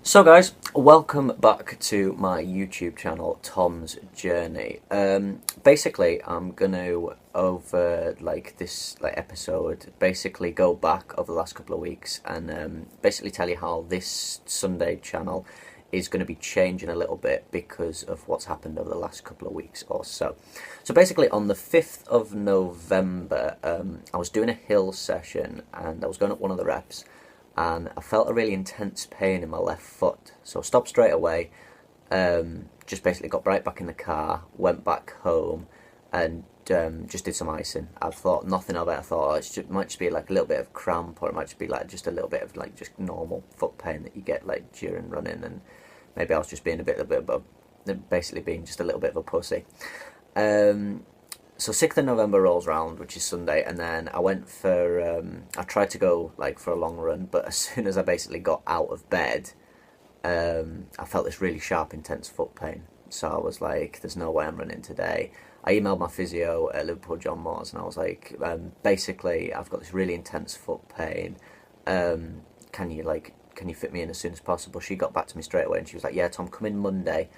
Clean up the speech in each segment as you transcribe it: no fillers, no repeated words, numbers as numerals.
So guys, welcome back to my YouTube channel, Tom's Journey. Basically, I'm gonna over this episode, basically go back over the last couple of weeks and basically tell you how this Sunday channel is going to be changing a little bit because of what's happened over the last couple of weeks or so. So basically, on the 5th of November, I was doing a hill session and I was going up one of the reps and I felt a really intense pain in my left foot. So I stopped straight away, just basically got right back in the car, went back home, and just did some icing. I thought nothing of it. I thought it might just be like a little bit of cramp, or it might just be like just a little bit of like just normal foot pain that you get like during running, and maybe I was just being basically being just a little bit of a pussy. So 6th of November rolls round, which is Sunday, and then I went for, I tried to go like for a long run, but as soon as I basically got out of bed, I felt this really sharp, intense foot pain. So I was like, there's no way I'm running today. I emailed my physio at Liverpool John Moores, and I was like, basically, I've got this really intense foot pain. Can you fit me in as soon as possible? She got back to me straight away, and she was like, yeah, Tom, come in Monday.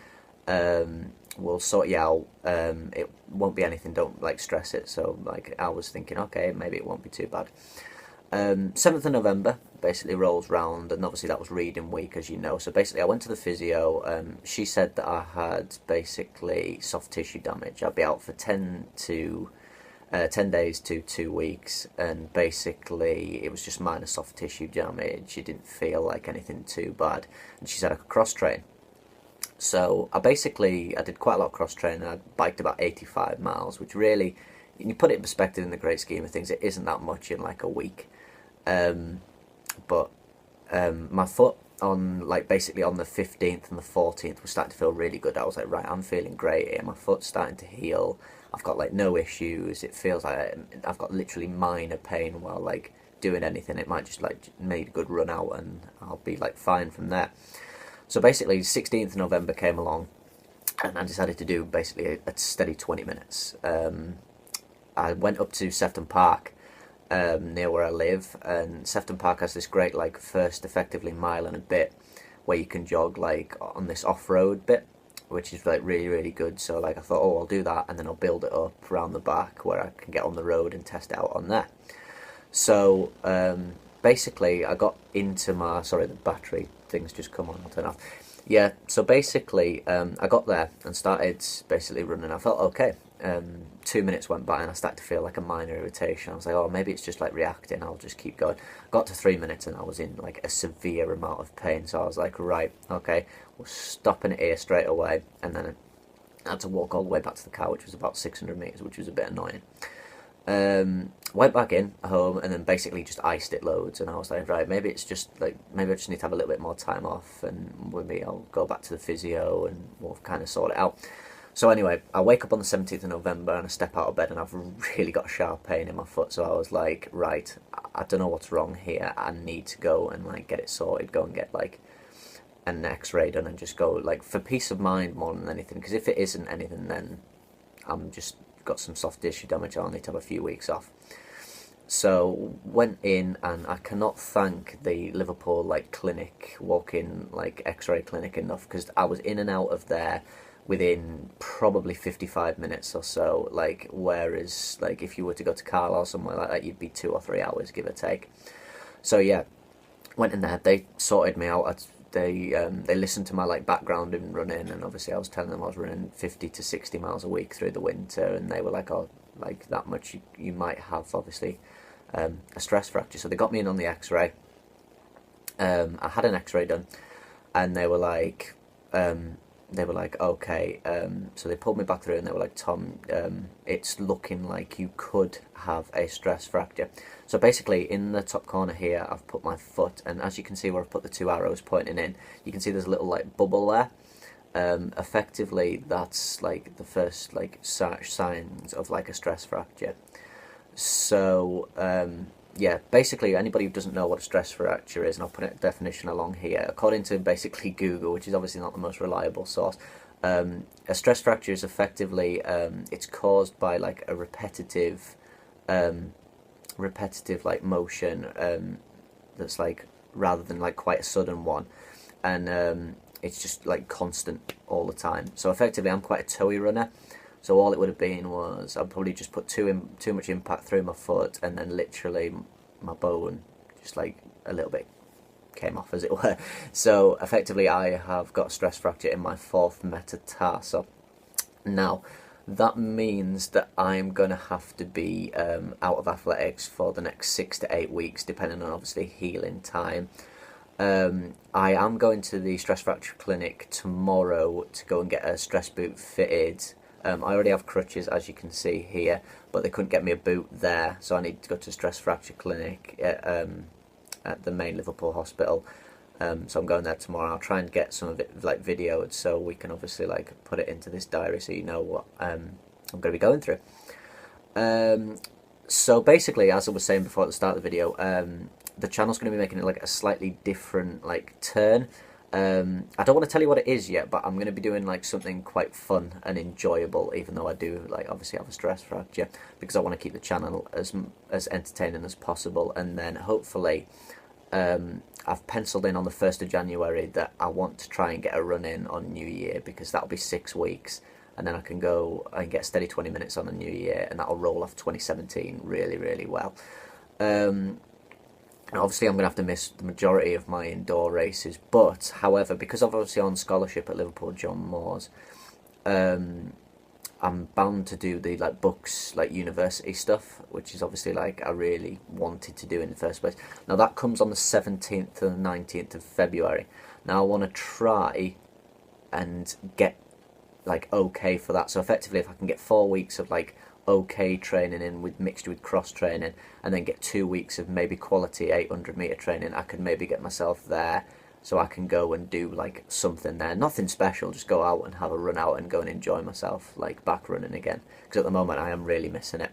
We'll sort you out. It won't be anything, don't like stress it. So like I was thinking, okay, maybe it won't be too bad. 7th of November basically rolls round, and obviously that was reading week, as you know. So basically I went to the physio. She said that I had basically soft tissue damage. I'd be out for 10 days to 2 weeks, and basically it was just minor soft tissue damage. It didn't feel like anything too bad, and she said I could cross train. So I did quite a lot of cross training. I biked about 85 miles, which really, when you put it in perspective in the great scheme of things, it isn't that much in like a week. But my foot on basically on the 15th and the 14th was starting to feel really good. I was like, right, I'm feeling great here. My foot's starting to heal. I've got like no issues. It feels like I've got literally minor pain while like doing anything. It might just like need a good run out and I'll be like fine from there. So basically, 16th November came along, and I decided to do basically a steady 20 minutes. I went up to Sefton Park, near where I live, and Sefton Park has this great first effectively mile and a bit where you can jog like on this off-road bit, which is like really, really good. So like I thought, oh, I'll do that, and then I'll build it up around the back where I can get on the road and test it out on there. So basically, I got into my, sorry, the battery things just come on, I'll turn off. Yeah, so basically, I got there and started basically running. I felt okay. 2 minutes went by and I started to feel like a minor irritation. I was like, oh, maybe it's just like reacting, I'll just keep going. Got to 3 minutes and I was in like a severe amount of pain. So I was like, right, okay, we're stopping it here straight away. And then I had to walk all the way back to the car, which was about 600 metres, which was a bit annoying. Went back in home and then basically just iced it loads, and I was like, right, maybe it's just like, maybe I just need to have a little bit more time off, and maybe I'll go back to the physio and we'll kind of sort it out. So anyway, I wake up on the 17th of November and I step out of bed and I've really got sharp pain in my foot. So I was like, right, I don't know what's wrong here. I need to go and like get it sorted, go and get like an x-ray done, and just go like for peace of mind more than anything, because if it isn't anything, then I'm just got some soft tissue damage. I'll need to have a few weeks off. So went in, and I cannot thank the Liverpool clinic, walk-in x-ray clinic enough, because I was in and out of there within probably 55 minutes or so, whereas if you were to go to Carlisle or somewhere like that, you'd be 2 or 3 hours, give or take. So yeah, went in there, they sorted me out. They listened to my background in running, and obviously I was telling them I was running 50 to 60 miles a week through the winter, and they were like, oh, that much you might have obviously a stress fracture. So they got me in on the x-ray. I had an x-ray done, and they were like, okay, so they pulled me back through and they were like, Tom, it's looking like you could have a stress fracture. So basically, in the top corner here, I've put my foot, and as you can see where I've put the 2 arrows pointing in, you can see there's a little bubble there. Effectively, that's the first signs of a stress fracture. So yeah, basically anybody who doesn't know what a stress fracture is, and I'll put a definition along here, according to basically Google, which is obviously not the most reliable source, a stress fracture is effectively it's caused by a repetitive motion that's rather than quite a sudden one. and it's just like constant all the time. So effectively, I'm quite a toey runner. So all it would have been was I'd probably just put too much impact through my foot, and then literally my bone just like a little bit came off, as it were. So effectively, I have got a stress fracture in my fourth metatarsal. Now, that means that I'm going to have to be out of athletics for the next 6 to 8 weeks, depending on obviously healing time. I am going to the stress fracture clinic tomorrow to go and get a stress boot fitted. I already have crutches, as you can see here, but they couldn't get me a boot there, so I need to go to a stress fracture clinic at the main Liverpool hospital. So I'm going there tomorrow. I'll try and get some of it like videoed, so we can obviously like put it into this diary, so you know what I'm going to be going through. So basically, as I was saying before at the start of the video, the channel's going to be making it like a slightly different like turn. I don't want to tell you what it is yet, but I'm going to be doing like something quite fun and enjoyable, even though I do like obviously have a stress fracture, because I want to keep the channel as entertaining as possible. And then hopefully I've penciled in on the 1st of January that I want to try and get a run in on New Year, because that'll be 6 weeks, and then I can go and get steady 20 minutes on the New Year, and that'll roll off 2017 really, really well. Obviously, I'm going to have to miss the majority of my indoor races, but however, because I'm obviously on scholarship at Liverpool John Moores, I'm bound to do the like books, like university stuff, which is obviously like I really wanted to do in the first place. Now that comes on the 17th to the 19th of February. Now I want to try and get like okay for that. So effectively, if I can get 4 weeks of like okay training in with mixed with cross training, and then get 2 weeks of maybe quality 800-meter training, I could maybe get myself there, so I can go and do like something there, nothing special, just go out and have a run out and go and enjoy myself, like back running again, because at the moment I am really missing it.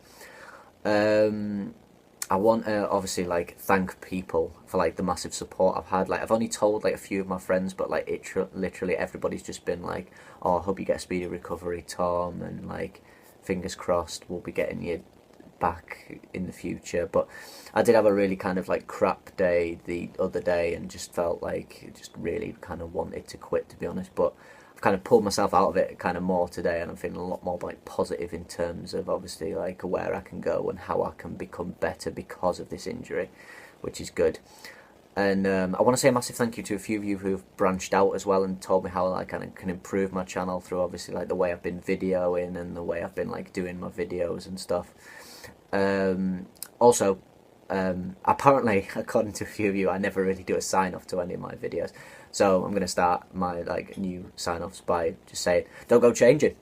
I want to obviously like thank people for like the massive support I've had. Like I've only told like a few of my friends, but like literally everybody's just been like, oh, I hope you get a speedy recovery, Tom, and like fingers crossed we'll be getting you back in the future. But I did have a really kind of like crap day the other day, and just felt like just really kind of wanted to quit, to be honest. But I've kind of pulled myself out of it kind of more today, and I'm feeling a lot more like positive in terms of obviously like where I can go and how I can become better because of this injury, which is good. And I want to say a massive thank you to a few of you who've branched out as well and told me how I kind of can improve my channel through obviously like the way I've been videoing and the way I've been like doing my videos and stuff. Also, apparently, according to a few of you, I never really do a sign-off to any of my videos. So I'm going to start my like new sign-offs by just saying, don't go changing.